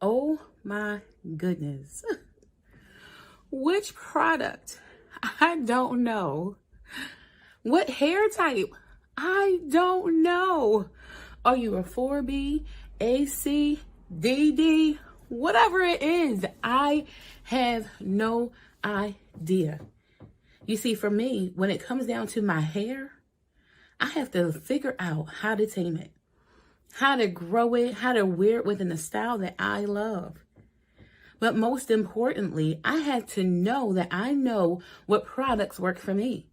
Oh my goodness. Which product? I don't know. What hair type? I don't know. Are you a 4B, AC, DD, whatever it is? I have no idea. You see, for me, when it comes down to my hair, I have to figure out how to tame it, how to grow it, how to wear it within the style that I love. But most importantly, I had to know that I know what products work for me.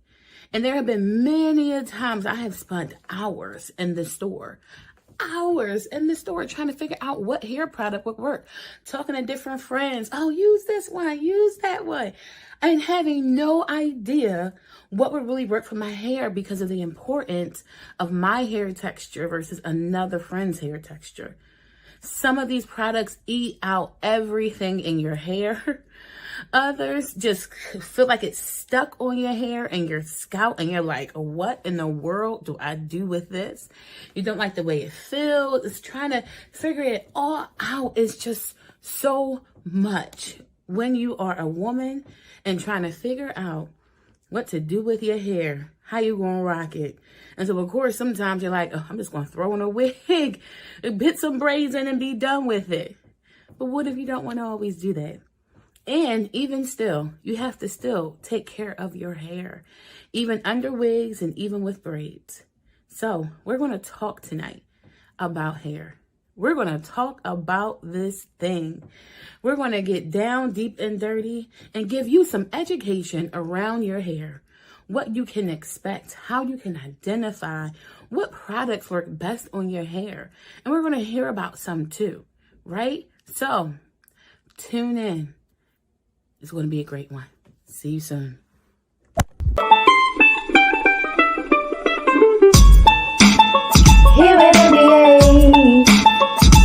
And there have been many a times I have spent hours in the store trying to figure out what hair product would work. Talking to different friends. Oh, use this one, use that one. And having no idea what would really work for my hair because of the importance of my hair texture versus another friend's hair texture. Some of these products eat out everything in your hair. Others just feel like it's stuck on your hair and your scalp, and you're like, what in the world do I do with this? You don't like the way it feels. It's trying to figure it all out. It's just so much when you are a woman and trying to figure out what to do with your hair, how you gonna rock it. And so, of course, sometimes you're like, oh, I'm just gonna throw in a wig, put some braids in and be done with it. But what if you don't want to always do that? And even still, you have to still take care of your hair, even under wigs and even with braids. So we're going to talk tonight about hair. We're going to talk about this thing. We're going to get down deep and dirty and give you some education around your hair, what you can expect, how you can identify what products work best on your hair. And we're going to hear about some too, right? So tune in. It's going to be a great one. See you soon. Here at MBA,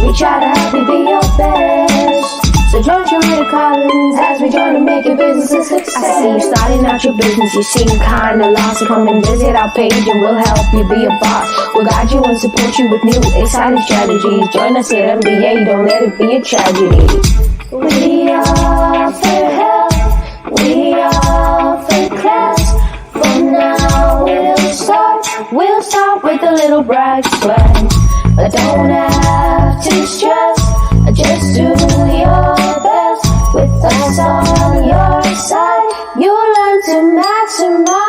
we try to help you be your best. So join Rita Collins as we join to make your business a success. I see you starting out your business, you seem kinda lost. So come and visit our page and we'll help you be a boss. We'll guide you and support you with new exciting strategies. Join us at MBA, don't let it be a tragedy. We offer help, we offer class. From now we'll start with a little bright sweat. But don't have to stress, just do your best. With us on your side, you'll learn to maximize.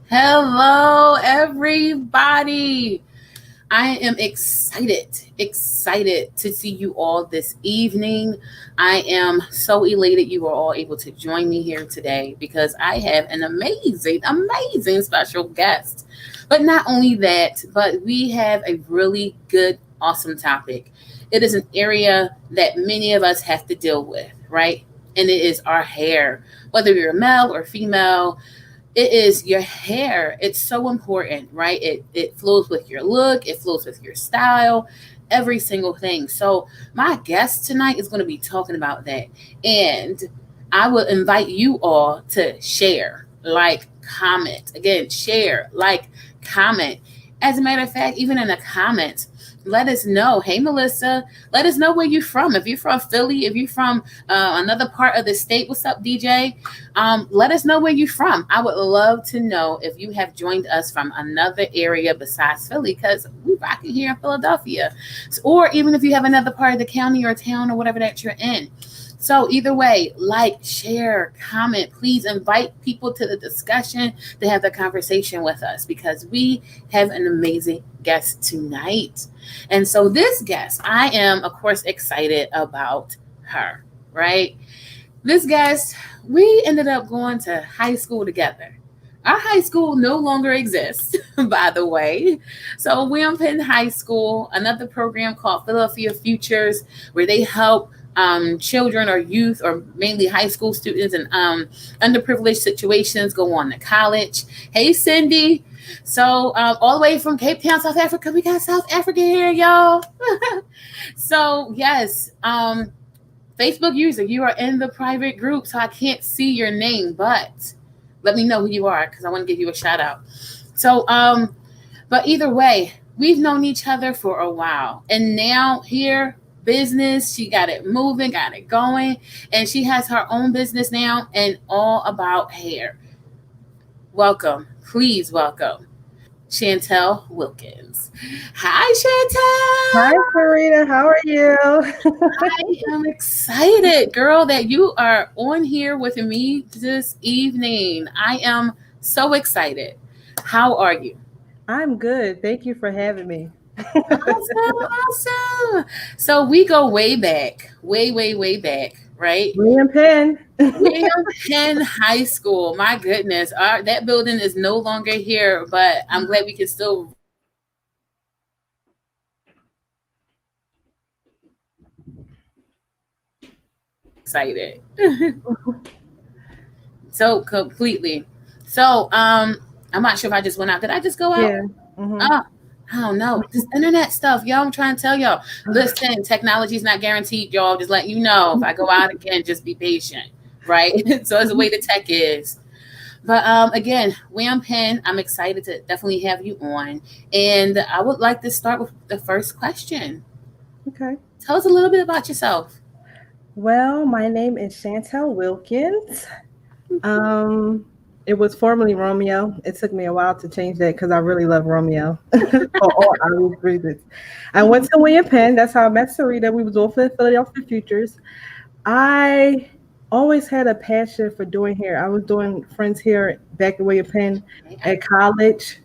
Hello, everybody. I am excited to see you all this evening. I am so elated you are all able to join me here today because I have an amazing special guest. But not only that, but we have a really good, awesome topic. It is an area that many of us have to deal with, right? And it is our hair. Whether you're male or female, it is your hair. It's so important, right? It flows with your look. It flows with your style, every single thing. So my guest tonight is going to be talking about that. And I will invite you all to share, like, comment. Again, share, like, comment. As a matter of fact, even in the comments, let us know. Hey, Melissa, let us know where you're from. If you're from Philly, if you're from another part of the state, what's up, DJ? Let us know where you're from. I would love to know if you have joined us from another area besides Philly, because we're rocking here in Philadelphia. Or even if you have another part of the county or town or whatever that you're in. So either way, like, share, comment, please invite people to the discussion to have the conversation with us because we have an amazing guest tonight. And so this guest, I am, of course, excited about her, right? This guest, we ended up going to high school together. Our high school no longer exists, by the way. So we're in Penn High School, another program called Philadelphia Futures, where they help children or youth or mainly high school students in underprivileged situations go on to college. Hey, Cindy. So all the way from Cape Town, South Africa. We got South Africa here, y'all. So yes, Facebook user, you are in the private group, so I can't see your name, but let me know who you are because I want to give you a shout out. So But either way, we've known each other for a while. And now here, business, she got it moving, got it going. And she has her own business now and all about hair. Welcome. Please welcome Chantel Wilkins. Hi, Hi, Chantel. Rita. How are you? I am excited, girl, that you are on here with me this evening. I am so excited. How are you? I'm good. Thank you for having me. Awesome, awesome. So we go way back, way, way, way back, right? William Penn. William Penn High School. My goodness, that building is no longer here, but I'm glad we can still reconnect and reconnect so excited. So completely. So I'm not sure if I just went out. Did I just go out? Yeah. Hmm. Oh, I don't know. This internet stuff, y'all. I'm trying to tell y'all. Listen, technology's not guaranteed, y'all. Just letting you know. If I go out again, just be patient. Right? So it's the way the tech is. But again, Wham Pen, I'm excited to definitely have you on. And I would like to start with the first question. Okay. Tell us a little bit about yourself. Well, my name is Chantel Wilkins. Um, it was formerly Romeo. It took me a while to change that because I really love Romeo for all obvious reasons. I went to William Penn. That's how I met Sarita. We was both in Philadelphia Futures. I always had a passion for doing hair. I was doing Friends here back at William Penn at college.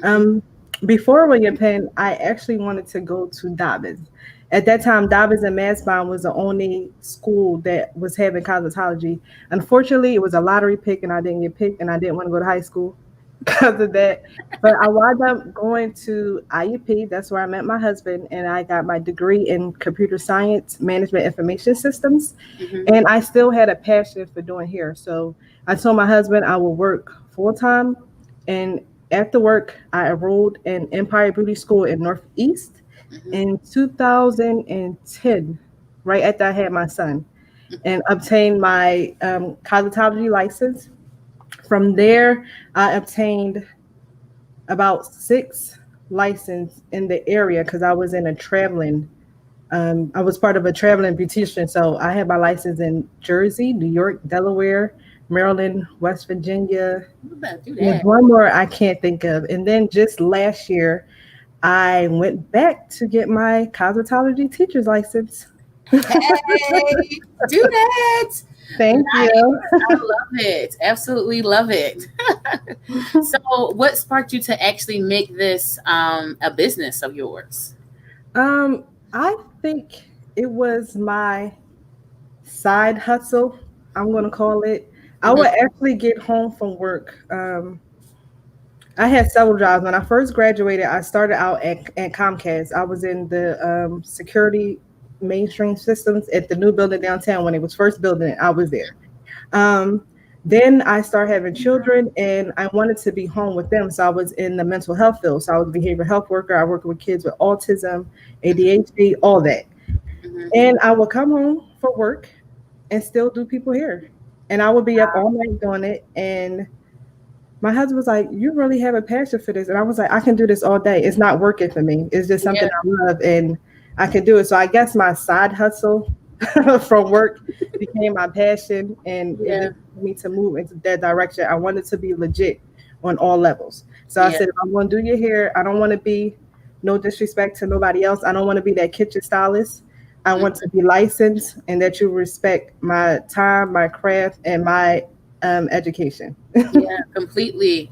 Um, Before William Penn, I actually wanted to go to Dobbins. At that time, Dobbins and Mastbaum was the only school that was having cosmetology. Unfortunately, it was a lottery pick, and I didn't get picked, and I didn't want to go to high school because of that. But I wound up going to IUP. That's where I met my husband, and I got my degree in computer science, management information systems. Mm-hmm. And I still had a passion for doing hair. So I told my husband I would work full time. And after work, I enrolled in Empire Beauty School in Northeast Mm-hmm. in 2010, right after I had my son, and obtained my cosmetology license. From there, I obtained about six license in the area because I was in a traveling. I was part of a traveling beautician, so I had my license in Jersey, New York, Delaware, Maryland, West Virginia. You better do There's that. one more I can't think of. And then just last year, I went back to get my cosmetology teacher's license. Hey, do that. Thank Nice. you. I love it. Absolutely love it. So, what sparked you to actually make this a business of yours? I think it was my side hustle, I'm going to call it. I would Mm-hmm. actually get home from work. I had several jobs. When I first graduated, I started out at Comcast. I was in the security mainstream systems at the new building downtown when it was first building it. I was there. Um, then I started having children and I wanted to be home with them. So I was in the mental health field. So I was a behavioral health worker. I worked with kids with autism, ADHD, all that. Mm-hmm. And I would come home for work and still do people hair. And I would be up all night doing it. And my husband was like, "You really have a passion for this." And I was like, "I can do this all day. It's not working for me. It's just Yeah, something I love and I can do it." So I guess my side hustle from work became my passion and it yeah, just led me to move into that direction. I wanted to be legit on all levels. So I yeah, said, if I'm going to do your hair, I don't want to be, no disrespect to nobody else, I don't want to be that kitchen stylist. I want mhm, to be licensed and that you respect my time, my craft, and my education. yeah, completely.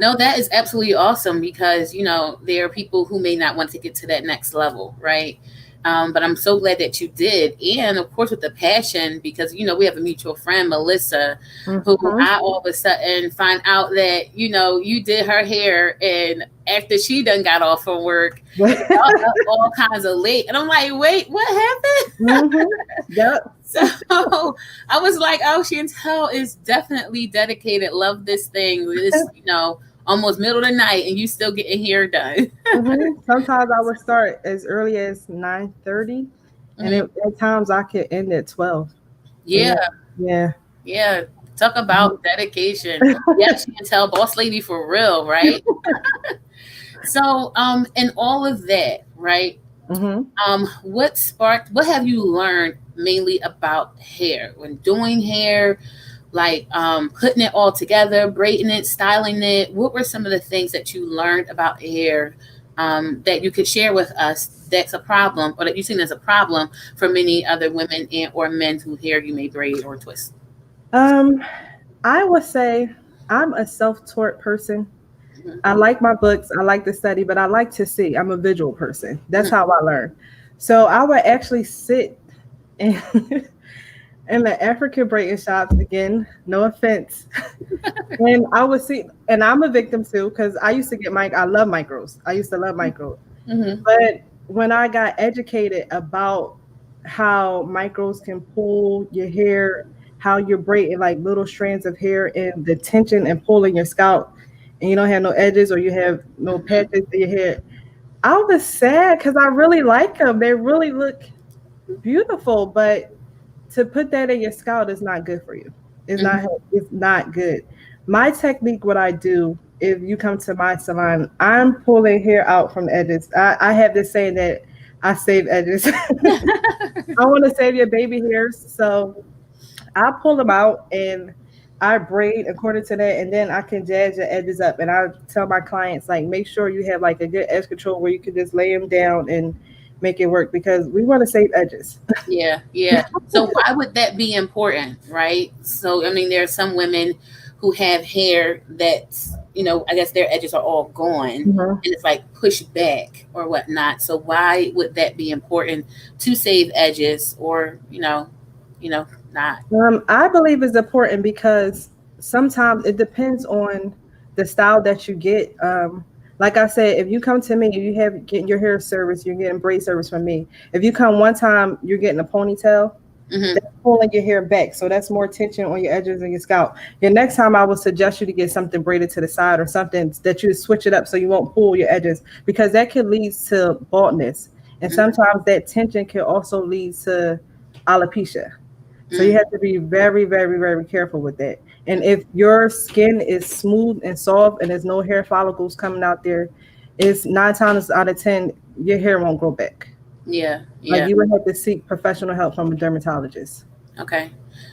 No, that is absolutely awesome because, there are people who may not want to get to that next level, right? But I'm so glad that you did. And of course, with the passion, because, we have a mutual friend, Melissa, who Mhm. I all of a sudden find out that, you did her hair. And after she done got off from work, y'all up all kinds of late. And I'm like, wait, what happened? Mhm. Yep. So I was like, oh, Chantel is definitely dedicated. Love this thing. This, almost middle of the night, and you still getting hair done. Sometimes I would start as early as 9:30, and Mhm. at times I could end at 12. And Yeah, yeah. yeah. Talk about dedication. Yeah, Chantel, boss lady for real, right? So, in all of that, right? Hmm. What have you learned mainly about hair when doing hair, like putting it all together, braiding it, styling it? What were some of the things that you learned about hair that you could share with us that's a problem or that you've seen as a problem for many other women and or men whose hair you may braid or twist? Um, I would say I'm a self-taught person. Hmm. I like my books, I like to study, but I like to see. I'm a visual person. That's Hmm. how I learn. So I would actually sit in, in the African braiding shops again, no offense. And I would see, and I'm a victim too, because I used to get I love micros. I used to love micros. Hmm. But when I got educated about how micros can pull your hair, how you're braiding like little strands of hair and the tension and pulling your scalp, and you don't have no edges or you have no patches in your hair, I was sad because I really like them. They really look beautiful, but to put that in your scalp is not good for you. It's not Hmm. it's not good. My technique, what I do, if you come to my salon, I'm pulling hair out from the edges. I have this saying that I save edges. I want to save your baby hairs. So I pull them out and I braid according to that, and then I can jazz your edges up. And I tell my clients like, make sure you have like a good edge control where you can just lay them down and make it work because we want to save edges. Yeah, yeah. So why would that be important, right? So I mean, there are some women who have hair that's, I guess their edges are all gone and Mhm. it's like pushed back or whatnot. So why would that be important to save edges or, not? I believe it's important because sometimes it depends on the style that you get. Like I said, if you come to me, you have getting your hair service, you're getting braid service from me. If you come one time, you're getting a ponytail, Hmm. that's pulling your hair back. So that's more tension on your edges and your scalp. Your next time, I would suggest you to get something braided to the side or something that you switch it up so you won't pull your edges because that can lead to baldness. And Hmm. sometimes that tension can also lead to alopecia. So you Hmm. have to be very, very, very careful with that. And if your skin is smooth and soft and there's no hair follicles coming out there, it's 9 times out of 10, your hair won't grow back. Yeah, Like yeah. you would have to seek professional help from a dermatologist. Okay.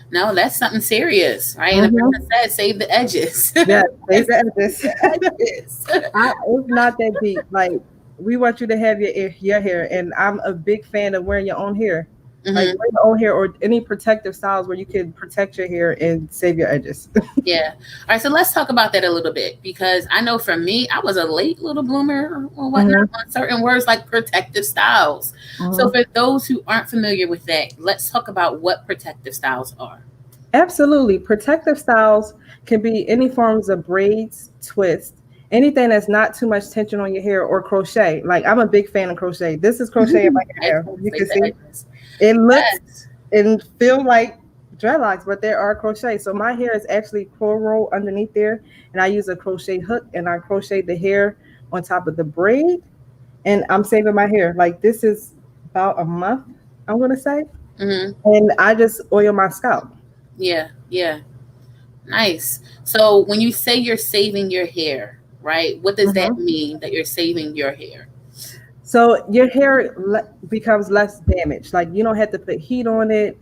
No, that's something serious, right? And the Mm-hmm. person said, save the edges. Yeah, they Save said this. the edges. It's not that deep. Like we want you to have your hair, and I'm a big fan of wearing your own hair. Like Hmm. wear your own hair or any protective styles where you can protect your hair and save your edges. Yeah. All right. So let's talk about that a little bit because I know for me, I was a late little bloomer or whatnot Hmm. on certain words like protective styles. So Hmm. for those who aren't familiar with that, let's talk about what protective styles are. Absolutely. Protective styles can be any forms of braids, twists, anything that's not too much tension on your hair or crochet. Like I'm a big fan of crochet. This is crochet in my hair. Edges, You can save the see edges. it looks Yes. and feel like dreadlocks, but there are crochet. So my hair is actually coil roll underneath there, and I use a crochet hook and I crochet the hair on top of the braid, and I'm saving my hair. Like this is about a month, I'm gonna say, Hmm. and I just oil my scalp. Yeah. Yeah. Nice. So when you say you're saving your hair, right? What does that Mhm. mean that you're saving your hair? So your hair becomes less damaged. Like you don't have to put heat on it,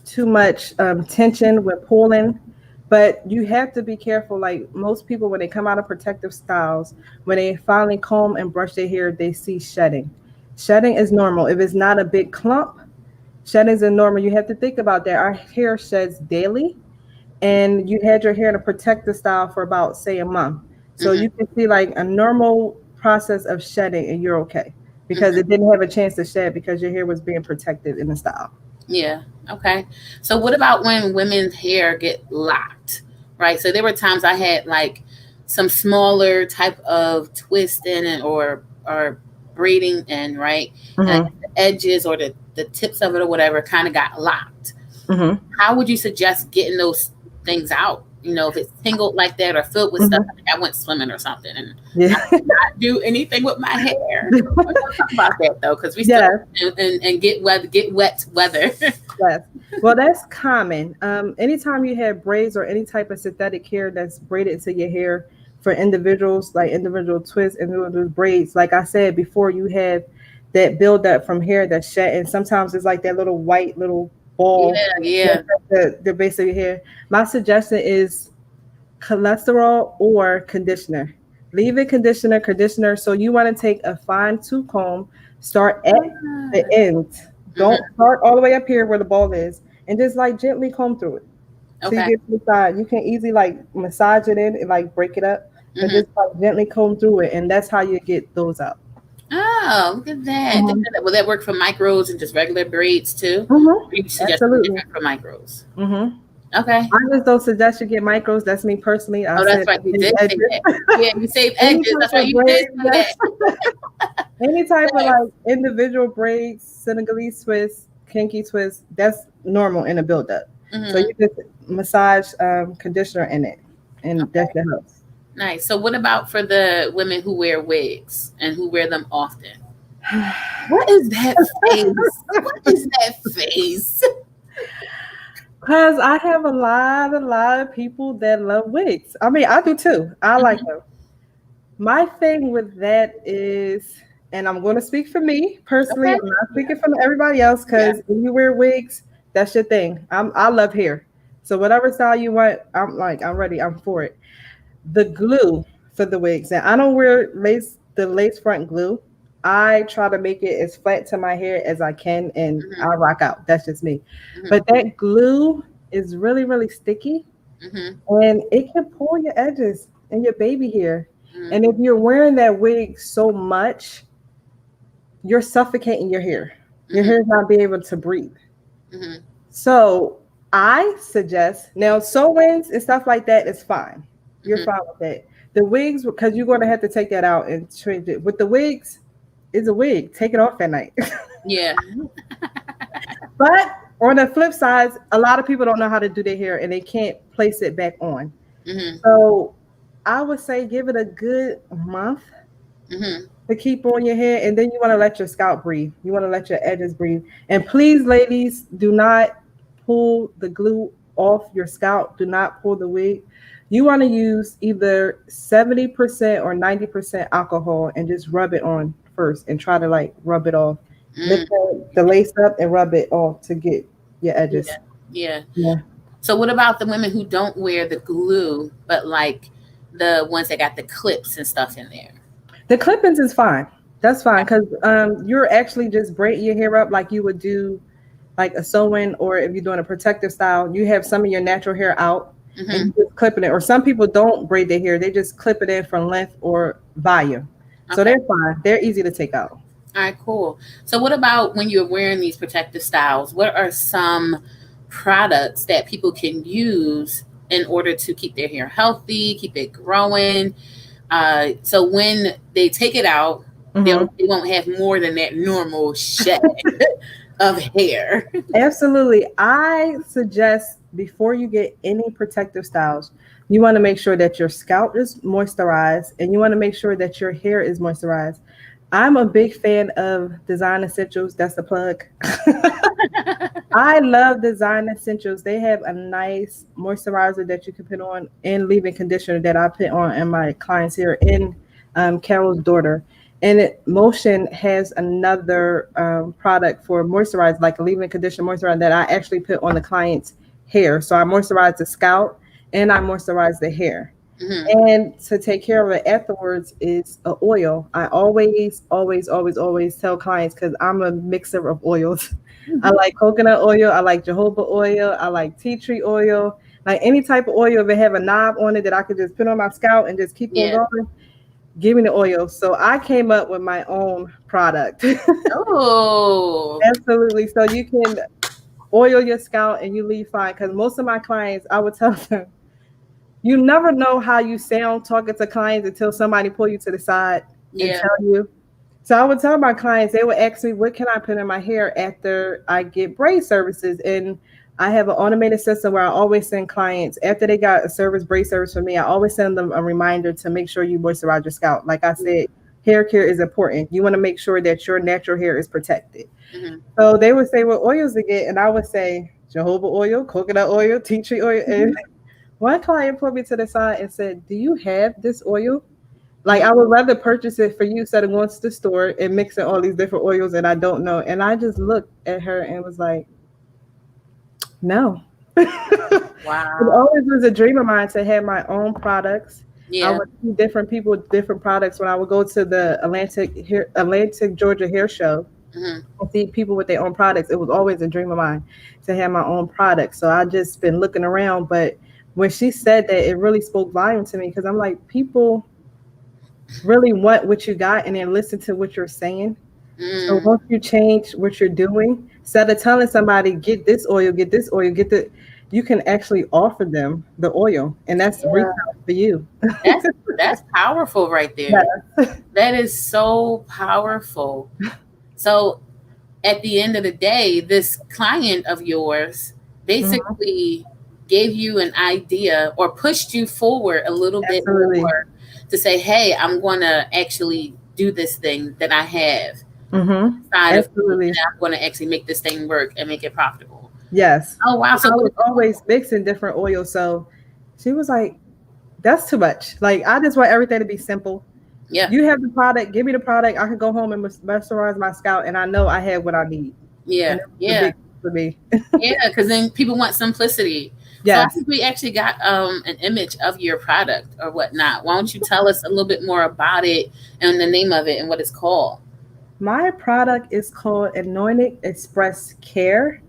too much tension with pulling. But you have to be careful. Like most people, when they come out of protective styles, when they finally comb and brush their hair, they see shedding. Shedding is normal. If it's not a big clump, shedding is normal. You have to think about that. Our hair sheds daily, and you had your hair in a protective style for about say a month. So Hmm. you can see like a normal process of shedding and you're okay because Hmm. it didn't have a chance to shed because your hair was being protected in the style. Yeah. Okay. So what about when women's hair get locked? Right. So there were times I had like some smaller type of twist in it or braiding in, right? And Hmm. the edges or the tips of it or whatever kind of got locked. Hmm. How would you suggest getting those things out? If it's tangled like that or filled with stuff, Hmm. I think I went swimming or something and Yeah. I did not do anything with my hair. We're gonna talk about that though, because we still Yeah. and get wet weather. Yes. Well, that's common. Anytime you have braids or any type of synthetic hair that's braided into your hair for individuals, like individual twists, individual braids. Like I said before, you have that buildup from hair that's shed, and sometimes it's like that little white little ball Yeah, yeah. the base of your hair. My suggestion is cholesterol or conditioner. Leave it conditioner. So you want to take a fine tooth comb, start at the Ah, end. mhm. Don't start all the way up here where the ball is, and just like gently comb through it till you Okay. get to the side. You can easily like massage it in and like break it up, but Hmm. just like gently comb through it, and that's how you get those out. Oh, look at that. Mm-hmm. Will that work for micros and just regular braids too? Mm-hmm. Or you suggest something Absolutely. different for micros? Mm-hmm. Okay. I just don't suggest you get micros. That's me personally. I Oh, that's said right. You save did say that. edges. Yeah, you save Any edges. type That's right. of You did braid, say that. any type of like individual braids, Senegalese twists, kinky twists, that's normal in a buildup. So Hmm. you just massage conditioner in it, and that's Okay. the helps. Nice. So, what about for the women who wear wigs and who wear them often? What is that face? What is that face? Because I have a lot of people that love wigs. I mean, I do too. I like Mhm. them. My thing with that is, and I'm going to speak for me personally. Okay. I'm not speaking for everybody else Yeah. because when you wear wigs, that's your thing. I love hair, so whatever style you want, I'm ready. I'm for it. The glue for the wigs, and I don't wear the lace front glue. I try to make it as flat to my hair as I can, and Hmm. I rock out. That's just me. Hmm. But that glue is really, really sticky, Hmm. and it can pull your edges and your baby hair. And Hmm. if you're wearing that wig so much, you're suffocating your hair. Your Hmm. hair's not being able to breathe. Hmm. So I suggest now sew-ins and stuff like that is fine. You're Hmm. fine with that. The wigs, because you're going to have to take that out and change it. With the wigs, it's a wig. Take it off at night. Yeah. But on the flip side, a lot of people don't know how to do their hair and they can't place it back on. Hmm. So I would say give it a good month Hmm. to keep on your hair, and then you want to let your scalp breathe. You want to let your edges breathe. And please, ladies, do not pull the glue off your scalp. Do not pull the wig. You want to use either 70% or 90% alcohol and just rub it on first and try to like rub it off. Lift Mm. the lace up and rub it off to get your edges. Yeah. Yeah. Yeah. So, what about the women who don't wear the glue, but like the ones that got the clips and stuff in there? The clip-ins is fine. That's fine because you're actually just braiding your hair up like you would do like a sew-in, or if you're doing a protective style, you have some of your natural hair out and Hmm. you just clipping it. Or some people don't braid their hair; they just clip it in from length or volume. So Okay. they're fine. They're easy to take out. All right, cool. So, what about when you're wearing these protective styles? What are some products that people can use in order to keep their hair healthy, keep it growing? So when they take it out, Mhm. they won't have more than that normal shed of hair. Absolutely. I suggest before you get any protective styles, you want to make sure that your scalp is moisturized and you want to make sure that your hair is moisturized. I'm a big fan of Design Essentials. That's the plug. I love Design Essentials. They have a nice moisturizer that you can put on and leave-in conditioner that I put on in my clients here in Carol's daughter. And Motion has another product for moisturize, like a leave-in conditioner moisturizer that I actually put on the client's hair. So I moisturize the scalp and I moisturize the hair. Hmm. And to take care of it afterwards is a oil. I always tell clients because I'm a mixer of oils. I like coconut oil, I like jojoba oil, I like tea tree oil, like any type of oil if it have a knob on it that I could just put on my scalp and just keep on Yeah. going. Give me the oil. So I came up with my own product. Oh. Absolutely. So you can oil your scalp and you leave fine. Because most of my clients, I would tell them, you never know how you sound talking to clients until somebody pull you to the side and Yeah. tell you. So I would tell my clients, they would ask me, what can I put in my hair after I get braid services? And I have an automated system where I always send clients, after they got a braid service from me, I always send them a reminder to make sure you moisturize your scalp. Like I said, hair care is important. You want to make sure that your natural hair is protected. Hmm. So they would say, what oils to get? And I would say, jojoba oil, coconut oil, tea tree oil. And One client put me to the side and said, "Do you have this oil? Like, I would rather purchase it for you instead of going to the store and mixing all these different oils and I don't know." And I just looked at her and was like, no. It Wow. always was a dream of mine to have my own products. I Yeah. would see different people with different products when I would go to the Atlantic Georgia hair show Hmm. and see people with their own products. It was always a dream of mine to have my own product. So I just been looking around. But when she said that, it really spoke volume to me because I'm like, people really want what you got and then listen to what you're saying. So Mm. once you change what you're doing, instead of telling somebody, get this oil, get the, you can actually offer them the oil, and that's retail Yeah. for you. That's that's powerful right there. Yeah. That is so powerful. So at the end of the day, this client of yours Mhm. basically gave you an idea or pushed you forward a little bit Absolutely. more to say, hey, I'm going to actually do this thing that I have inside of me, and Absolutely. I'm going to actually make this thing work and make it profitable. Yes. Oh, wow. So, I what was is it always called? mixing different oils, so she was like, "That's too much. Like, I just want everything to be simple. Yeah. You have the product, give me the product. I can go home and moisturize my scalp, and I know I have what I need." And Yeah. that was the Yeah. big for me. Yeah. Because then people want simplicity. So I Yes. think we actually got an image of your product or whatnot. Why don't you tell us a little bit more about it and the name of it and what it's called? My product is called Anointed Express Care.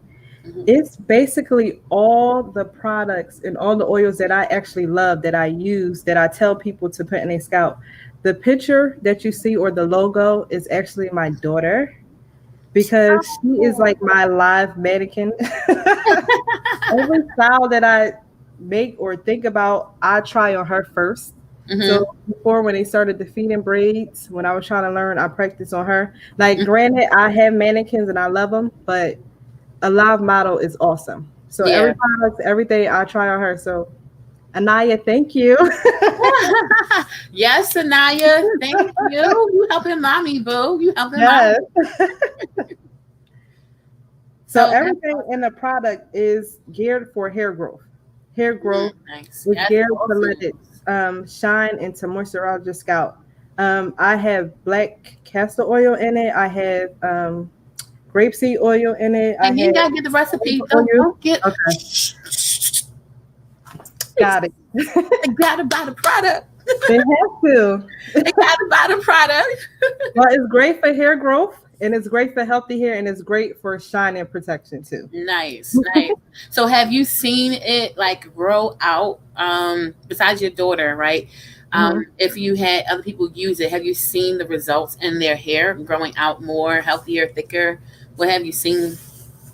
Hmm. It's basically all the products and all the oils that I actually love that I use that I tell people to put in their scalp. The picture that you see or the logo is actually my daughter because she is Oh. like my live mannequin. Every style that I make or think about, I try on her first. Hmm. So before when they started the feeding braids, when I was trying to learn, I practiced on her. Like granted, I have mannequins and I love them, but a live model is awesome. So every Yeah. product, everything I try on her. So Anaya, thank you. Yes, Anaya. Thank you. You helping mommy, boo. You helping Yes. mommy. So So that's everything in the product is geared for hair growth. Hair growth nice. is Yes, geared to let awesome. it shine and to moisturize your scalp. I have black castor oil in it. I have grapeseed oil in it. I And you have ain't gotta get the recipe. olive oil. Don't get. Okay, got it. They gotta buy the product. They have to. They gotta buy the product. Well, it's great for hair growth and it's great for healthy hair and it's great for shine and protection too. Nice, nice. So have you seen it like grow out? Besides your daughter, right? Mhm. If you had other people use it, have you seen the results in their hair growing out more, healthier, thicker? What have you seen?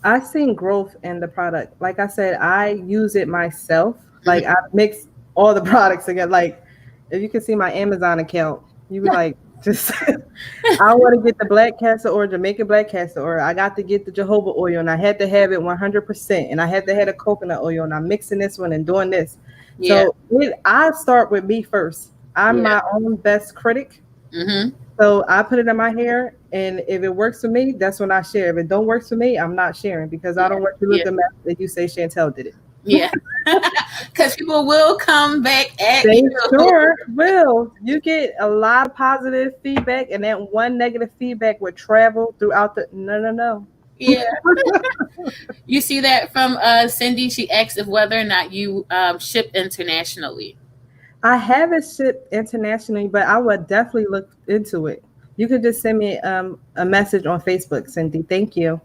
I've seen growth in the product. Like I said, I use it myself. Like Mhm. I mix all the products together. Like if you can see my Amazon account, you be like, just I want to get the black castor oil, Jamaican black castor oil. I got to get the jojoba oil, and I had to have it 100%. And I had to have the coconut oil, and I'm mixing this one and doing this. Yeah, So I start with me first. I'm yeah. my own best critic. Hmm. So I put it in my hair, and if it works for me, that's when I share. If it don't work for me, I'm not sharing because I Yeah, don't want you to yeah, look a mess that you say Chantel did it. yeah. Because people will come back at They you. sure will. You get a lot of positive feedback, and that one negative feedback would travel throughout the. No, no, no. Yeah. You see that from Cindy? She asked if whether or not you ship internationally. I haven't shipped internationally, but I would definitely look into it. You could just send me a message on Facebook, Cindy. Thank you.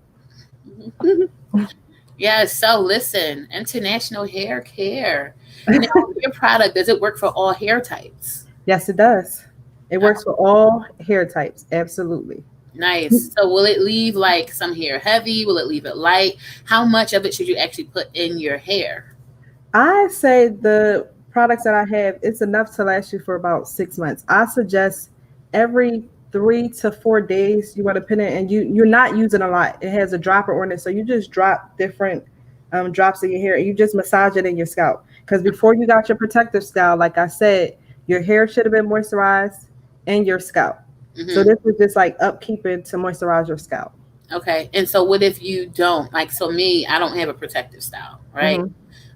Yeah, so listen, international hair care. Now, your product, does it work for all hair types? Yes, it does. It Oh, works for all hair types. Absolutely. nice. So will it leave like some hair heavy? Will it leave it light? How much of it should you actually put in your hair? I say the products that I have, it's enough to last you for about 6 months. I suggest every 3 to 4 days you want to put in, and you're not using a lot. It has a dropper on it, so you just drop different drops in your hair, and you just massage it in your scalp. Because before you got your protective style, like I said, your hair should have been moisturized and your scalp. So Hmm. this is just like upkeeping to moisturize your scalp. Okay. And so what if you don't? Like, so me, I don't have a protective style, right? Mhm.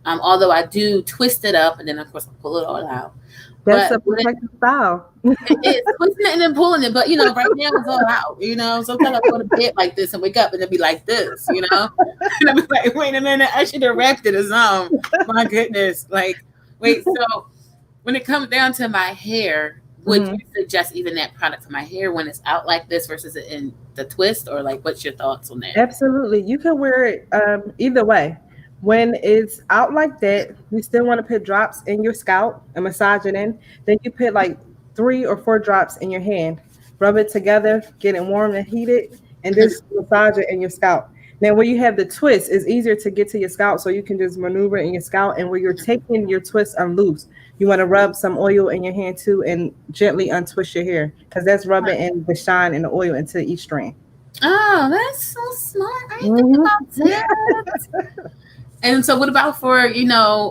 Although I do twist it up and then of course I pull it all out. That's But a protective style. it is twisting it and then pulling it. But right now it's all out. Sometimes I go to bed like this and wake up and it'll be like this, And I'll be like, wait a minute, I should have wrapped it as my goodness. Like, wait, so when it comes down to my hair, would Mhm. you suggest even that product for my hair when it's out like this versus it in the twist, or like what's your thoughts on that? Absolutely. You can wear it either way. When it's out like that, you still want to put drops in your scalp and massage it in. Then you put like 3 or 4 drops in your hand, rub it together, get it warm and heated, and just massage it in your scalp. Now, where you have the twist, it's easier to get to your scalp, so you can just maneuver in your scalp. And where you're taking your twist unloose, you want to rub some oil in your hand too and gently untwist your hair because that's rubbing in the shine and the oil into each strand. Oh, that's so smart. I didn't think Mhm. about that. And so, what about for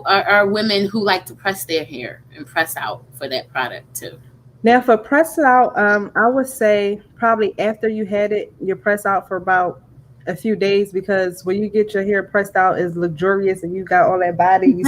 our women who like to press their hair and press out for that product too? Now, for press out, I would say probably after you had it, you press out for about a few days because when you get your hair pressed out, is luxurious and you got all that body.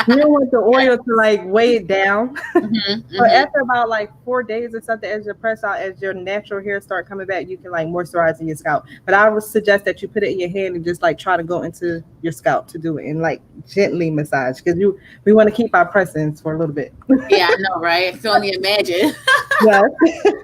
You don't want the oil to like weigh it down. Hmm. So Hmm. after about like 4 days or something, as your press out, as your natural hair start coming back, you can like moisturize in your scalp. But I would suggest that you put it in your hand and just like try to go into your scalp to do it and like gently massage because we want to keep our pressings for a little bit. Yeah, I know, right? I can only imagine. Yes.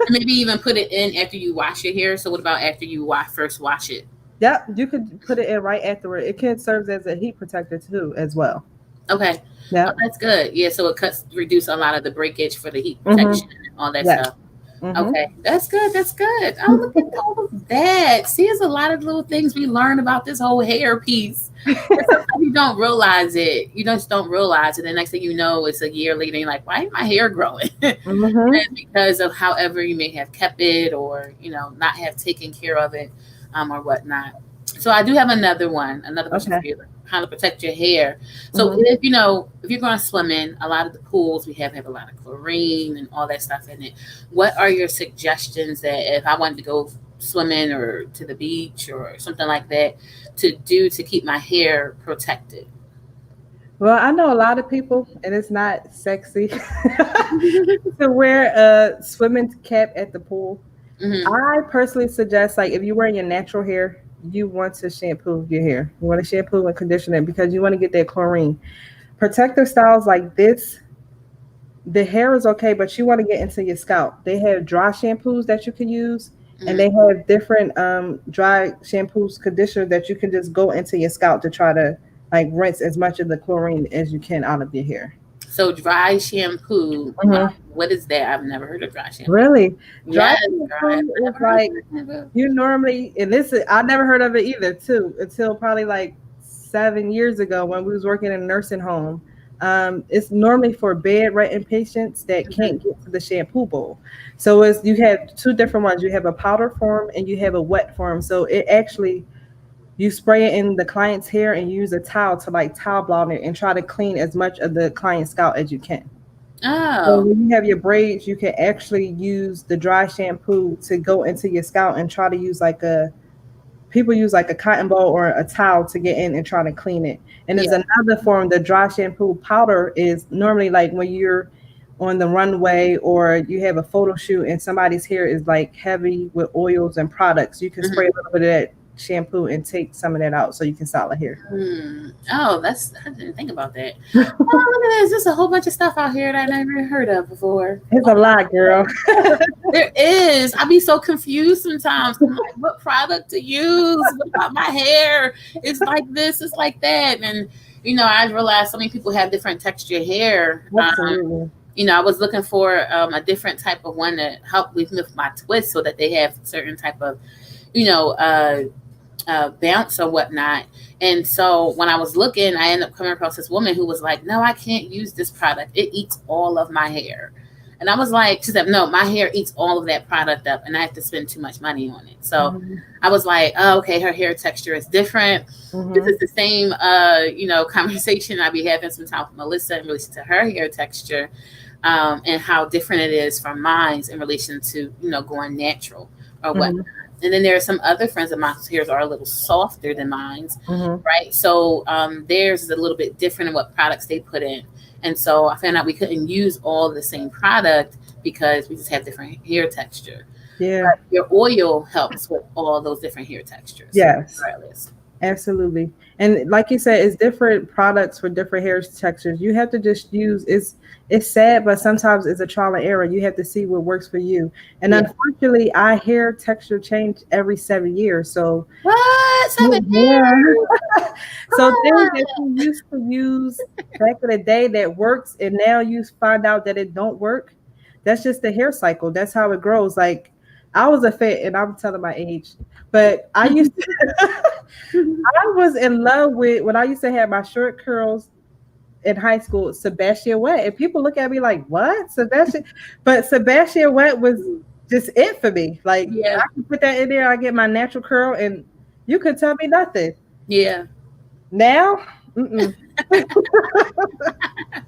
Maybe even put it in after you wash your hair. So, what about after you first wash it? Yep, you could put it in right afterward. It can serve as a heat protector too, as well. Okay. Oh, Yep. that's good. Yeah, so it reduce a lot of the breakage for the heat Mm-hmm. protection and all that Yes. stuff. Mm-hmm. Okay, that's good. That's good. Oh, look at all of that. See, there's a lot of little things we learn about this whole hair piece. And sometimes you don't realize it. You just don't realize it. The next thing you know, it's a year later. And you're like, why is my hair growing? Mm-hmm. And because of however you may have kept it, or not have taken care of it, or whatnot. So I do have another question Okay. for you, how to protect your hair. So Mm-hmm. if you're going to swim in, a lot of the pools we have a lot of chlorine and all that stuff in it. What are your suggestions that if I wanted to go swimming or to the beach or something like that to do to keep my hair protected? Well, I know a lot of people, and it's not sexy to wear a swimming cap at the pool. Hmm. I personally suggest, like, if you're wearing your natural hair, you want to shampoo your hair. You want to shampoo and condition it because you want to get that chlorine. Protective styles like this, the hair is okay, but you want to get into your scalp. They have dry shampoos that you can use, and Hmm. they have different dry shampoos, conditioner that you can just go into your scalp to try to like rinse as much of the chlorine as you can out of your hair. So dry shampoo, Hmm. what is that? I've never heard of dry shampoo. Really, dry Yes, dry. I've shampoo is never heard of like dry shampoo. you normally, and this is, I never heard of it either too until probably like 7 years ago when we was working in a nursing home. It's normally for bedridden patients that Mhm. can't get to the shampoo bowl. So it's, you have two different ones. You have a powder form and you have a wet form. So it actually, you spray it in the client's hair and use a towel to like towel blot it and try to clean as much of the client's scalp as you can. So Oh, when you have your braids, you can actually use the dry shampoo to go into your scalp and try to use like a, people use like a cotton ball or a towel to get in and try to clean it. And there's yeah. another form, the dry shampoo powder is normally like when you're on the runway or you have a photo shoot and somebody's hair is like heavy with oils and products, you can spray Mhm. a little bit of that shampoo and take some of that out so you can style the hair. Hmm. Oh, I didn't think about that. Oh, look at this. There's a whole bunch of stuff out here that I never heard of before. It's Oh, a lot, girl. there is. I be so confused sometimes. I'm like, what product to use? What about my hair? It's like this, it's like that. And, I realized so many people have different texture hair. Absolutely. I was looking for a different type of one to help with my twist so that they have certain type of, you know, uh, bounce or whatnot. And so when I was looking, I ended up coming across this woman who was like, "No, I can't use this product. It eats all of my hair." And I was like, she said, "No, my hair eats all of that product up, and I have to spend too much money on it." So Hmm. I was like, "Oh, okay, her hair texture is different." This Hmm. is the same, conversation I be having sometimes with Melissa in relation to her hair texture, and how different it is from mine in relation to going natural or what. Hmm. And then there are some other friends of mine whose hairs are a little softer than mine's, right? So theirs is a little bit different in what products they put in. And so I found out we couldn't use all the same product because we just have different hair texture. Yeah. But your oil helps with all those different hair textures. Yes. Regardless. Absolutely. And like you said, it's different products for different hair textures. You have to just use it's sad, but sometimes it's a trial and error. You have to see what works for you. And unfortunately, our hair texture changed every 7 years. So What? 7 yeah. years? So things that you used to use back in the day that works and now you find out that it don't work. That's just the hair cycle. That's how it grows. Like I was a fit, and I'm telling my age, but I used to I was in love with when I used to have my short curls in high school, Sebastian Wet. And people look at me like, what? Sebastian? But Sebastian Wet was just it for me. Like, Yeah. I can put that in there, I get my natural curl, and you could tell me nothing. Yeah. Now,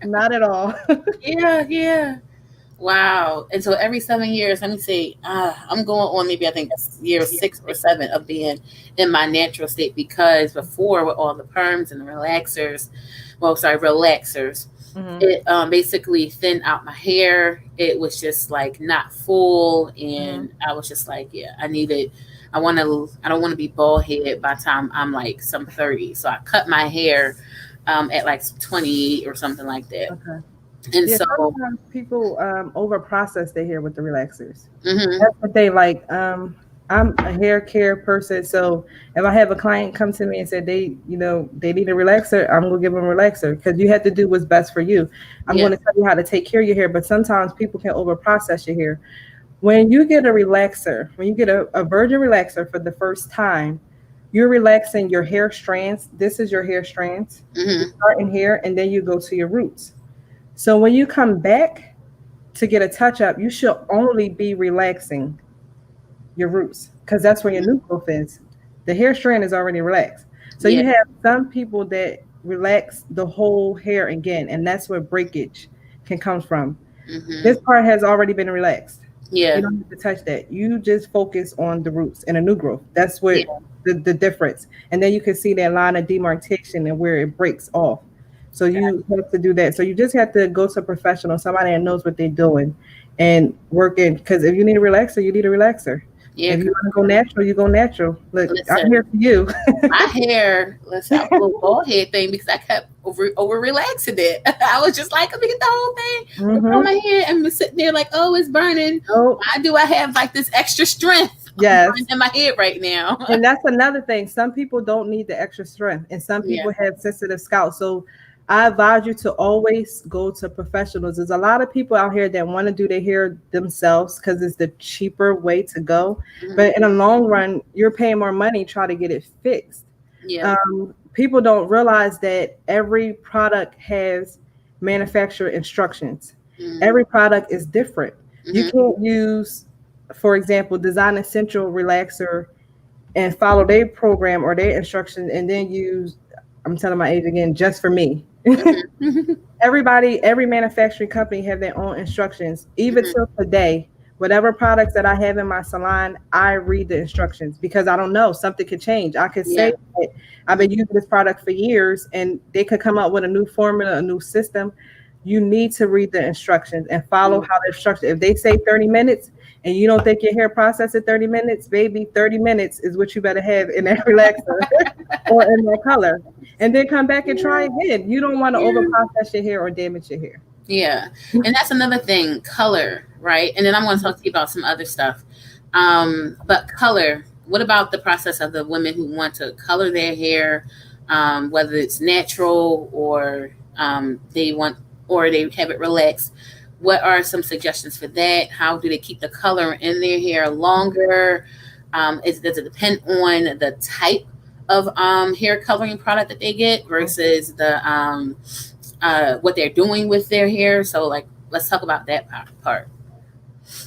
not at all. Yeah. Wow. And so every 7 years, let me see, I'm going on maybe I think year 6 or 7 of being in my natural state, because before with all the perms and the relaxers, it basically thinned out my hair. It was just like not full, and I was just like, yeah, I don't want to be bald headed by the time I'm like some 30. So I cut my hair at like 28 or something like that. Okay. And Yeah, so sometimes people over process their hair with the relaxers. mhm. That's what they like. I'm a hair care person, so if I have a client come to me and say they need a relaxer, I'm gonna give them a relaxer because you have to do what's best for you. I'm going to tell you how to take care of your hair, but sometimes people can over process your hair. When you get a relaxer, when you get a virgin relaxer for the first time, you're relaxing your hair strands. This is your hair strands. You start in here, and then you go to your roots. So when you come back to get a touch up, you should only be relaxing your roots because that's where your new growth is. The hair strand is already relaxed. So you have some people that relax the whole hair again, and that's where breakage can come from. This part has already been relaxed. Yeah. You don't have to touch that. You just focus on the roots and a new growth. That's what the difference. And then you can see that line of demarcation and where it breaks off. So you have to do that. So you just have to go to a professional, somebody that knows what they're doing and working. Because if you need a relaxer, you need a relaxer. Yeah. If you want to go natural, you go natural. Look, Listen, I'm here for you. my hair, listen, I have a little bald head thing because I kept over relaxing it. I was just like, let me get the whole thing on my head, and I'm sitting there like, oh, it's burning. Oh. Why do I have like this extra strength in my head right now? And that's another thing. Some people don't need the extra strength, and some people have sensitive scalp. So I advise you to always go to professionals. There's a lot of people out here that want to do their hair themselves because it's the cheaper way to go. But in the long run, you're paying more money trying to get it fixed. People don't realize that every product has manufacturer instructions. Every product is different. You can't use, for example, Design Essential Relaxer and follow their program or their instructions and then use, I'm telling my age again, Just For Me. Every manufacturing company have their own instructions. Even till today, whatever products that I have in my salon, I read the instructions because I don't know, something could change. I could say that I've been using this product for years and they could come up with a new formula, a new system. You need to read the instructions and follow how the instructions. If they say 30 minutes and you don't think your hair process in 30 minutes, baby, 30 minutes is what you better have in that relaxer or in that color. And then come back and try again. You don't want to over process your hair or damage your hair. Yeah. And that's another thing, color, right? And then I'm going to talk to you about some other stuff. But color, what about the process of the women who want to color their hair, whether it's natural or they have it relaxed? What are some suggestions for that? How do they keep the color in their hair longer? Does it depend on the type of hair coloring product that they get versus the what they're doing with their hair? So like, let's talk about that part.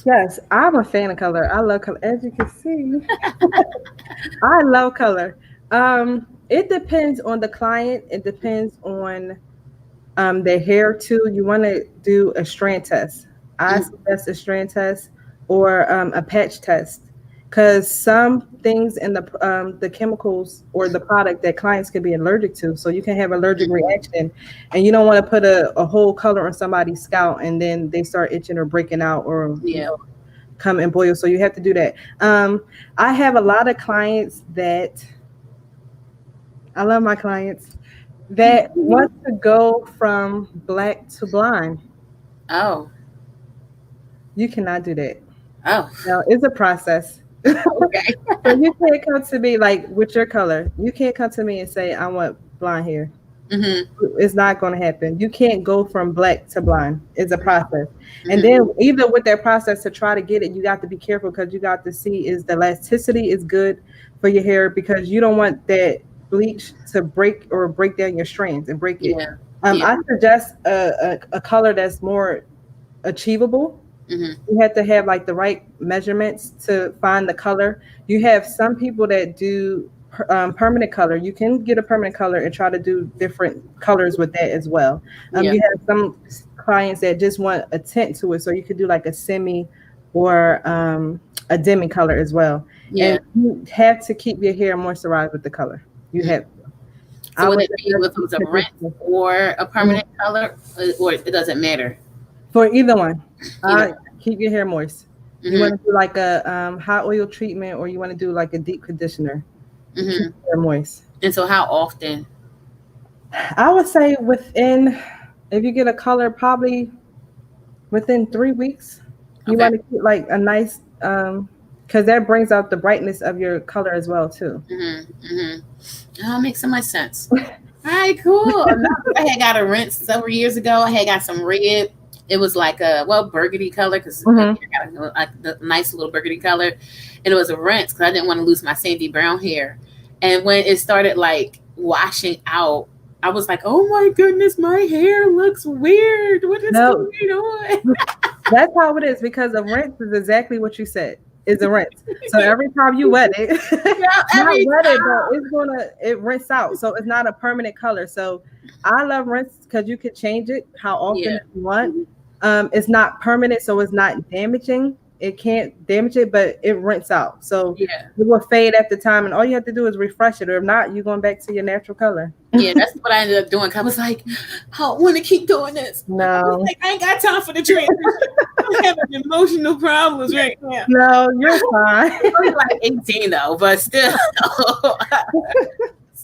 Yes, I'm a fan of color. I love color. As you can see, I love color. It depends on the client. It depends on their hair too. You want to do a strand test. I suggest a strand test or a patch test. because some things in the chemicals or the product that clients can be allergic to. So you can have allergic reaction, and you don't want to put a whole color on somebody's scalp and then they start itching or breaking out or Yeah. come and boil. So you have to do that. I have a lot of clients that I love my clients that want to go from black to blonde. Oh. You cannot do that. Oh. No, it's a process. Okay. So you can't come to me like with your color. You can't come to me and say I want blonde hair. It's not going to happen. You can't go from black to blonde. It's a process. And then even with that process to try to get it, you got to be careful because you got to see is the elasticity is good for your hair because you don't want that bleach to break down your strands and break it. Yeah. I suggest a color that's more achievable. You have to have like the right measurements to find the color. You have some people that do permanent color. You can get a permanent color and try to do different colors with that as well. You have some clients that just want a tint to it, so you could do like a semi or a demi color as well. Yeah. And you have to keep your hair moisturized with the color. You have to. So would it be if it was a rinse or a permanent color, or it doesn't matter? For either one, keep your hair moist. You want to do like a hot oil treatment, or you want to do like a deep conditioner. Keep your hair moist. And so, how often? I would say if you get a color, probably within 3 weeks. You want to keep like a nice, because that brings out the brightness of your color as well too. Oh, it makes so much sense. All right, cool. I had got a rinse several years ago. I had got some red. It was like a burgundy color because I got a nice little burgundy color, and it was a rinse because I didn't want to lose my sandy brown hair. And when it started like washing out, I was like, "Oh my goodness, my hair looks weird. What is going on?" That's how it is because a rinse is exactly what you said. Is a rinse. So every time you wet it, it rinse out. So it's not a permanent color. So I love rinse because you can change it how often you want. It's not permanent, so it's not damaging. It can't damage it, but it rinse out. So it will fade after time, and all you have to do is refresh it. Or if not, you're going back to your natural color. Yeah, that's what I ended up doing. I was like, I don't want to keep doing this. No. I ain't got time for the transition. I'm having emotional problems right now. No, you're fine. I was like 18 though, but still.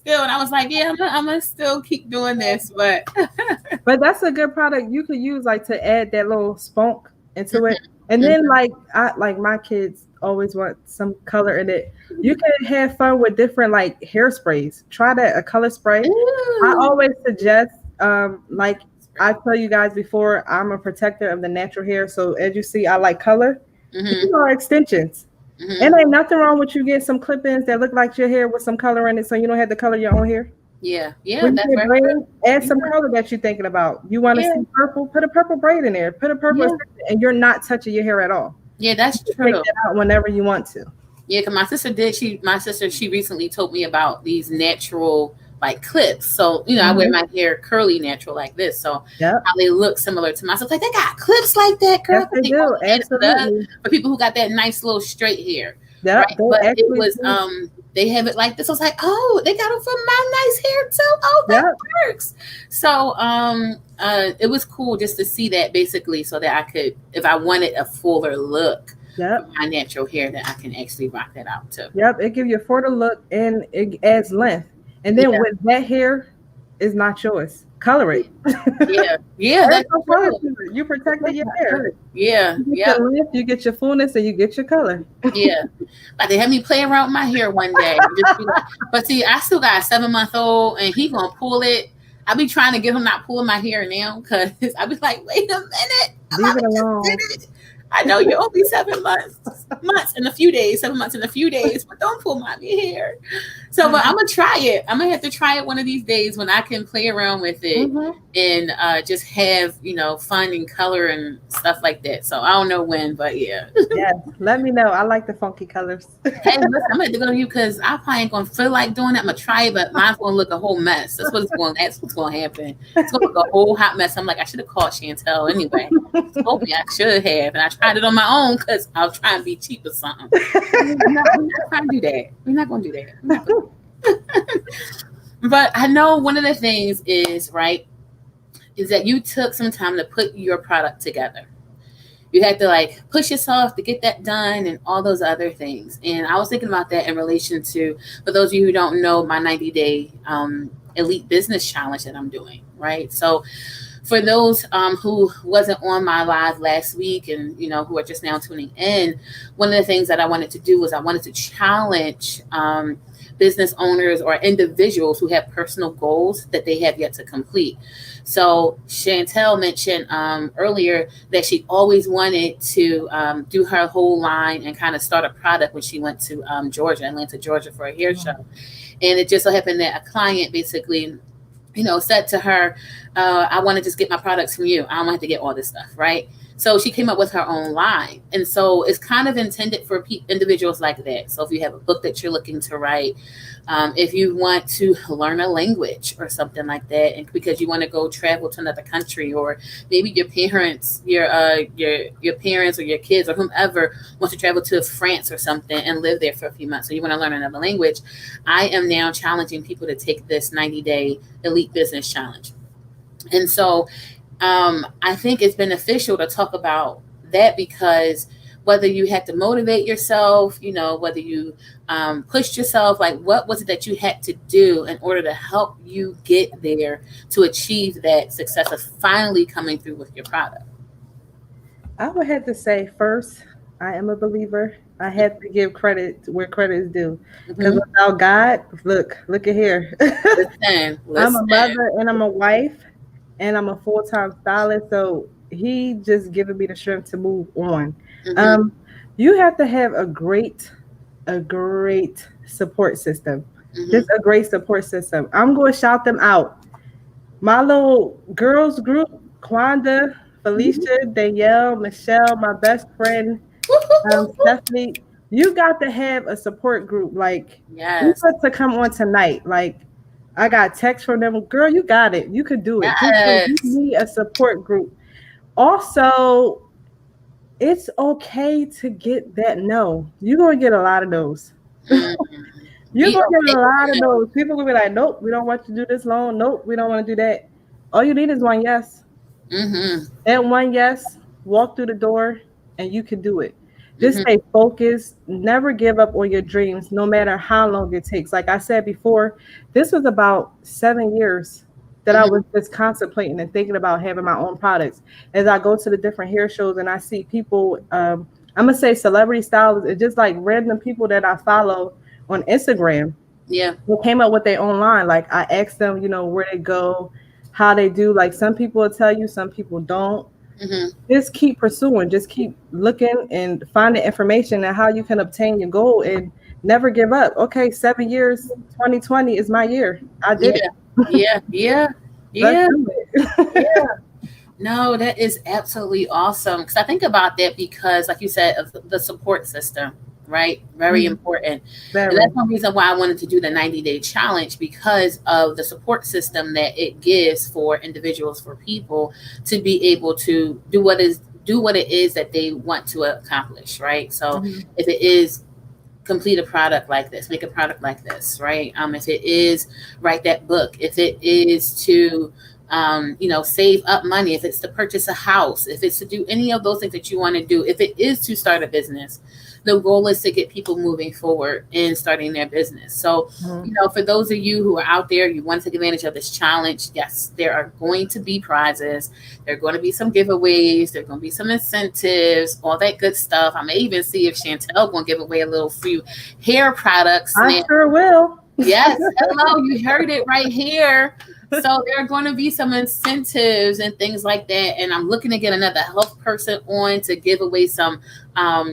And I was like, I'm gonna still keep doing this, but that's a good product you could use like to add that little spunk into it. And then like my kids always want some color in it. You can have fun with different like hairsprays. Try that, a color spray. I always suggest like I tell you guys before, I'm a protector of the natural hair. So as you see, I like color. These are extensions. And ain't nothing wrong with you getting some clip-ins that look like your hair with some color in it, so you don't have to color your own hair. Yeah. That's right. Add some color that you're thinking about. You want to see purple? Put a purple braid in there. Put a purple, and you're not touching your hair at all. Yeah, that's true. Take that out whenever you want to. Yeah, because my sister she recently told me about these natural like clips. So I wear my hair curly natural like this. So how they look similar to myself. Like they got clips like that, girl. Yes, they do. Absolutely. For people who got that nice little straight hair. Yeah, right? But it was they have it like this. I was like, oh, they got it for my nice hair too. Oh, that works. So it was cool just to see that basically, so that I could, if I wanted a fuller look. My natural hair, that I can actually rock that out too. It gives you a fuller look and it adds length. And then when that hair is not yours, color it. That's true. You protected your hair. You get your fullness and you get your color. Like they had me play around with my hair one day. But see, I still got a 7-month-old and he gonna pull it. I be trying to get him not pulling my hair now because I be like, wait a minute. Leave it alone. I know you're only 7 months and a few days, 7 months and a few days, but don't pull my hair. So, but I'm gonna try it. I'm gonna have to try it one of these days when I can play around with it and just have fun and color and stuff like that. So I don't know when, but yeah. Let me know. I like the funky colors. Hey, listen, I'm gonna go to you because I probably ain't gonna feel like doing it. I'm gonna try it, but mine's gonna look a whole mess. That's what's gonna happen. It's gonna look a whole hot mess. I'm like, I should have called Chantel anyway. Told me I should have, and I tried it on my own because I was trying to be cheap or something. We're not trying to do that. We're not going to do that. We're not gonna But I know one of the things is, right, is that you took some time to put your product together. You had to like push yourself to get that done and all those other things. And I was thinking about that in relation to, for those of you who don't know, my 90-day elite business challenge that I'm doing, right? So for those who wasn't on my live last week and who are just now tuning in, one of the things that I wanted to do was I wanted to challenge business owners or individuals who have personal goals that they have yet to complete. So Chantel mentioned earlier that she always wanted to do her whole line and kind of start a product when she went to Atlanta, Georgia for a hair show. And it just so happened that a client basically said to her, I want to just get my products from you. I don't have to get all this stuff, right? So she came up with her own line. And so it's kind of intended for individuals like that. So if you have a book that you're looking to write, if you want to learn a language or something like that, and because you want to go travel to another country, or maybe your parents, your parents or your kids or whomever wants to travel to France or something and live there for a few months. So you want to learn another language. I am now challenging people to take this 90-day elite business challenge. And so I think it's beneficial to talk about that, because whether you had to motivate yourself, whether you pushed yourself, like what was it that you had to do in order to help you get there to achieve that success of finally coming through with your product? I would have to say first, I am a believer. I have to give credit where credit is due. Because without God, look at here. Listen. I'm a mother and I'm a wife and I'm a full-time stylist. So he just given me the strength to move on. You have to have a great support system. Just a great support system. I'm going to shout them out. My little girls group, Kwanda, Felicia, Danielle, Michelle, my best friend, Stephanie. You got to have a support group. Like, you got to come on tonight. Like, I got text from them. Girl, you got it. You could do it. Yes. You need a support group. Also, it's okay to get that no. You're going to get a lot of those. You're going to get a lot of those. People will be like, nope, we don't want you to do this loan. Nope, we don't want to do that. All you need is one yes. That one yes, walk through the door, and you can do it. Just stay focused. Never give up on your dreams, no matter how long it takes. Like I said before, this was about 7 years that I was just contemplating and thinking about having my own products. As I go to the different hair shows and I see people, I'm going to say celebrity stylists, it's just like random people that I follow on Instagram. Yeah. Who came up with their own line. Like I asked them, where they go, how they do. Like some people will tell you, some people don't. Just keep pursuing, just keep looking and finding information and how you can obtain your goal and never give up. Okay, 7 years, 2020 is my year. I did it. Yeah. No, that is absolutely awesome. Because I think about that because, like you said, of the support system, right? Very important. And that's one reason why I wanted to do the 90-day challenge, because of the support system that it gives for individuals, for people to be able to do what it is that they want to accomplish, right? So if it is complete a product like this, make a product like this, right? If it is write that book, if it is to save up money, if it's to purchase a house, if it's to do any of those things that you want to do, if it is to start a business, the goal is to get people moving forward and starting their business. So, for those of you who are out there, you want to take advantage of this challenge, yes, there are going to be prizes. There are going to be some giveaways. There are going to be some incentives, all that good stuff. I may even see if Chantel going to give away a little few hair products. I sure will. Yes. Hello. You heard it right here. So there are going to be some incentives and things like that. And I'm looking to get another health person on to give away some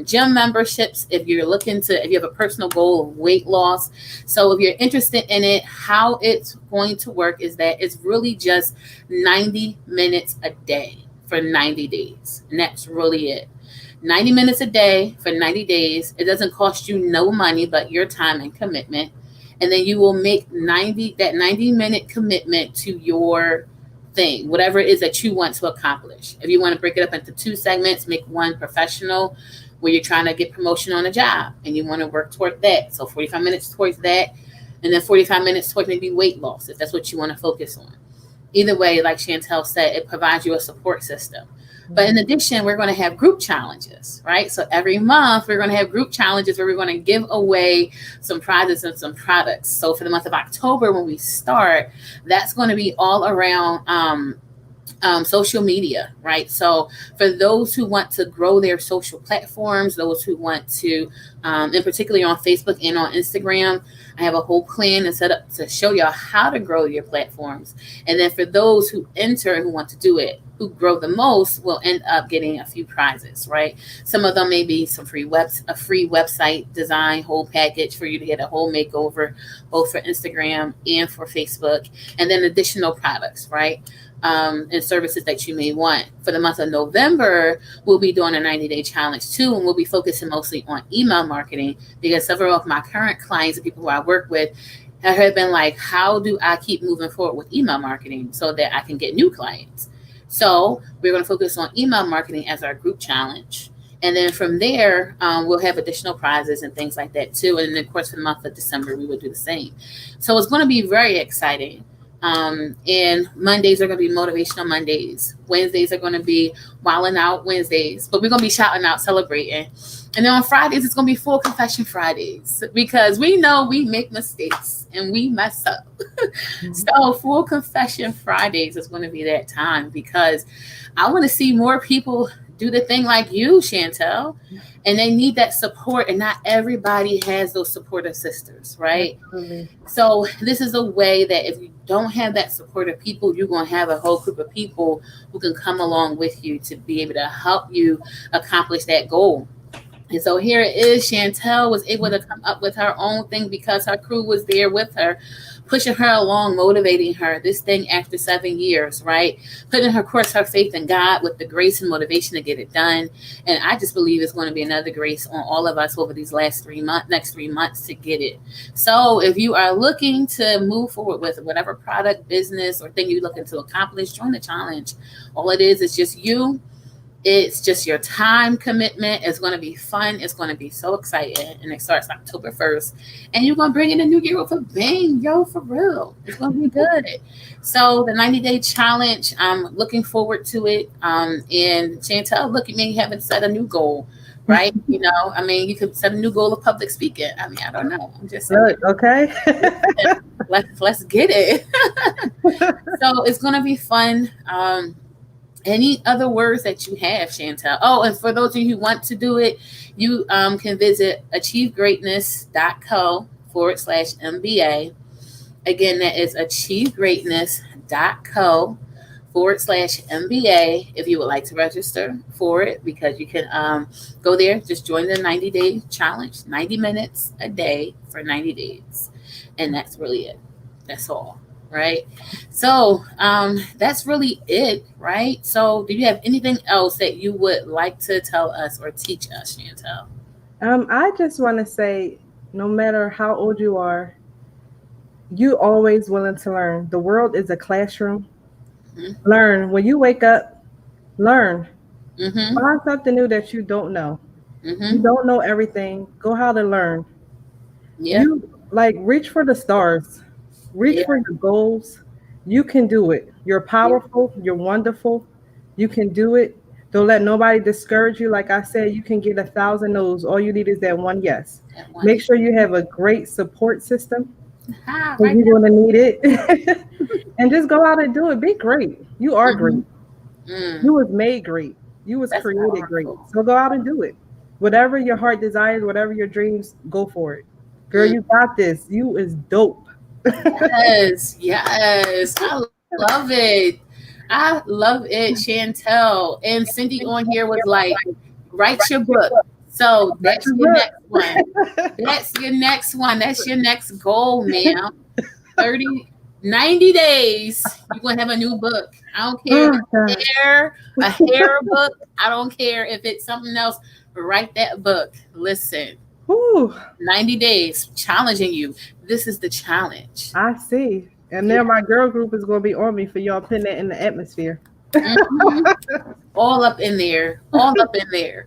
gym memberships if you have a personal goal of weight loss. So if you're interested in it, how it's going to work is that it's really just 90 minutes a day for 90 days. And that's really it. 90 minutes a day for 90 days. It doesn't cost you no money but your time and commitment. And then you will make that 90-minute commitment to your thing, whatever it is that you want to accomplish. If you want to break it up into 2 segments, make one professional where you're trying to get promotion on a job and you want to work toward that. So 45 minutes towards that, and then 45 minutes towards maybe weight loss, if that's what you want to focus on. Either way, like Chantel said, it provides you a support system. But in addition, we're going to have group challenges, right? So every month, we're going to have group challenges where we're going to give away some prizes and some products. So for the month of October, when we start, that's going to be all around social media, right? So for those who want to grow their social platforms, those who want to, and particularly on Facebook and on Instagram, I have a whole plan and set up to show y'all how to grow your platforms. And then for those who enter and who want to do it, who grow the most, will end up getting a few prizes, right? Some of them may be some a free website design whole package for you to get a whole makeover, both for Instagram and for Facebook, and then additional products, right? And services that you may want. For the month of November, we'll be doing a 90-day challenge too, and we'll be focusing mostly on email marketing because several of my current clients and people who I work with have been like, how do I keep moving forward with email marketing so that I can get new clients? So we're going to focus on email marketing as our group challenge. And then from there, we'll have additional prizes and things like that too. And then of course, for the month of December, we will do the same. So it's going to be very exciting. And Mondays are going to be motivational Mondays. Wednesdays are going to be wilding out Wednesdays, but we're going to be shouting out, celebrating. And then on Fridays, it's going to be full confession Fridays because we know we make mistakes and we mess up. So full confession Fridays is going to be that time because I want to see more people do the thing like you, Chantel, and they need that support, and not everybody has those supportive sisters, right? So this is a way that if you don't have that supportive people, you're going to have a whole group of people who can come along with you to be able to help you accomplish that goal. And so here it is. Chantel was able to come up with her own thing because her crew was there with her, pushing her along, motivating her. This thing after 7 years, right? Putting her, of course, her faith in God with the grace and motivation to get it done. And I just believe it's going to be another grace on all of us over these next 3 months to get it. So if you are looking to move forward with whatever product, business, or thing you're looking to accomplish, join the challenge. All it is just you. It's just your time commitment. It's going to be fun. It's going to be so exciting. And it starts October 1st. And you're going to bring in a new year with a bang, yo, for real. It's going to be good. So the 90-day challenge, I'm looking forward to it. And Chantel, look at me having set a new goal, right? You know, I mean, you could set a new goal of public speaking. I mean, I don't know. I'm just saying. Okay. Let's get it. So it's going to be fun. Any other words that you have, Chantel? Oh, and for those of you who want to do it, you can visit achievegreatness.co/MBA. Again, that is achievegreatness.co/MBA if you would like to register for it, because you can go there, just join the 90-day challenge, 90 minutes a day for 90 days. And that's really it. That's all. Right. So that's really it. Right. So do you have anything else that you would like to tell us or teach us, Chantel? I just want to say, no matter how old you are, you always willing to learn. The world is a classroom. Mm-hmm. Learn. When you wake up, learn. Mm-hmm. Find something new that you don't know. Mm-hmm. You don't know everything. Go how to learn. Yeah. You reach for the stars. Reach for your goals. You can do it. You're powerful. You're wonderful. You can do it. Don't let nobody discourage you. Like I said, you can get 1,000 no's. All you need is that one yes. Make sure you have a great support system. Right, you're going to need it. And just go out and do it. Be great. You are great. You was made great. You was created great. So go out and do it. Whatever your heart desires, whatever your dreams, go for it. Girl, you got this. You is dope. Yes. I love it. Chantel. And Cindy on here was like, write your book. So that's your next one. That's your next one. That's your next goal, ma'am. 90 days, you're going to have a new book. I don't care if it's a hair book. I don't care if it's something else. Write that book. Listen. 90 days challenging you. This is the challenge. I see. And now my girl group is going to be on me for y'all putting that in the atmosphere. Mm-hmm. All up in there. All up in there.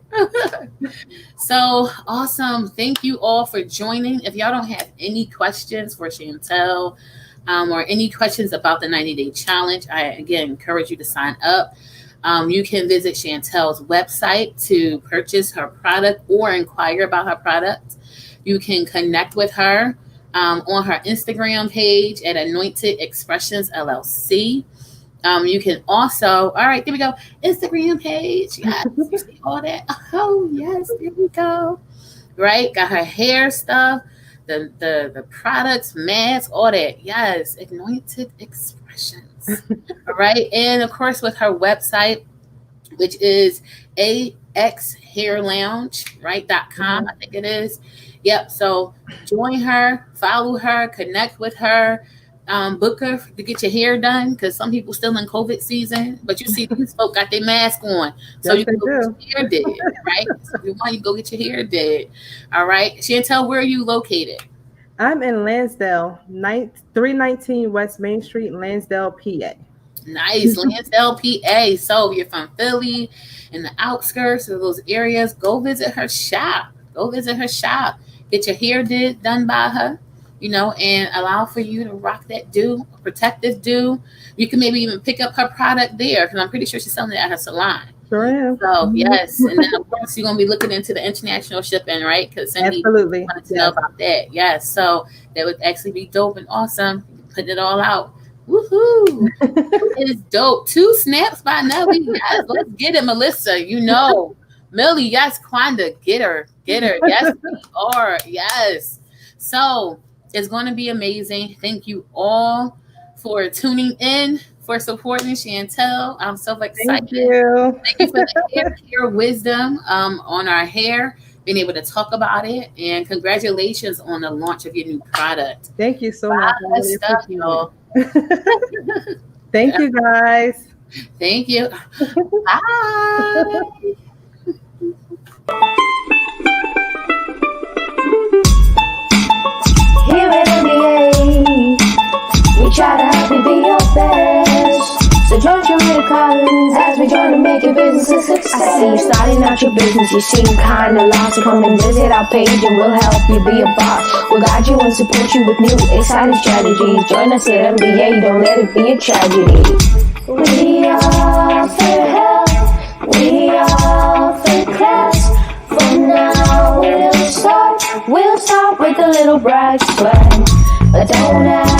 So awesome. Thank you all for joining. If y'all don't have any questions for Chantel or any questions about the 90-day challenge, I again encourage you to sign up. You can visit Chantel's website to purchase her product or inquire about her product. You can connect with her on her Instagram page at Anointed Expressions LLC. You can also, all right, there we go, Instagram page. Yes, you see all that? Oh, yes, there we go. Right, got her hair stuff, the products, masks, all that. Yes, Anointed Expressions. All right, and of course with her website, which is axhairlounge, right, .com, I think it is. Yep, so join her, follow her, connect with her, book her to get your hair done, because some people still in COVID season, but you see these folk got their mask on, so Yes, you can go get your hair did, right? So you want you go get your hair did. All right, Chantel, where are you located? I'm in Lansdale, 319 West Main Street, Lansdale, PA. Nice, Lansdale, PA. So if you're from Philly, in the outskirts of those areas, go visit her shop. Go visit her shop. Get your hair done by her, and allow for you to rock that protective do. You can maybe even pick up her product there, because I'm pretty sure she's selling it at her salon. Sure am. So yes, and then of course you're gonna be looking into the international shipping, right? Because Cindy Absolutely wanted to know about that. Yes, so that would actually be dope and awesome. Putting it all out. Woohoo! It is dope. 2 snaps by Nelly. Yes, let's get it, Melissa. Millie. Yes, Quanda, get her. Yes, we are. Yes. So it's going to be amazing. Thank you all for tuning in, for supporting Chantel. I'm so excited. Thank you. Thank you for the hair wisdom on our hair, being able to talk about it, and congratulations on the launch of your new product. Thank you so much. Really stuff, y'all. Thank you, guys. Thank you. Bye. Here at MBA, we try to help you be your best. So join Rita Collins as we try to make your business a success. I see you starting out your business, you seem kinda lost. So come and visit our page and we'll help you be a boss. We'll guide you and support you with new exciting strategies. Join us at MBA, don't let it be a tragedy. We offer help, we offer class. From now we'll start with a little bright sweat. But don't ask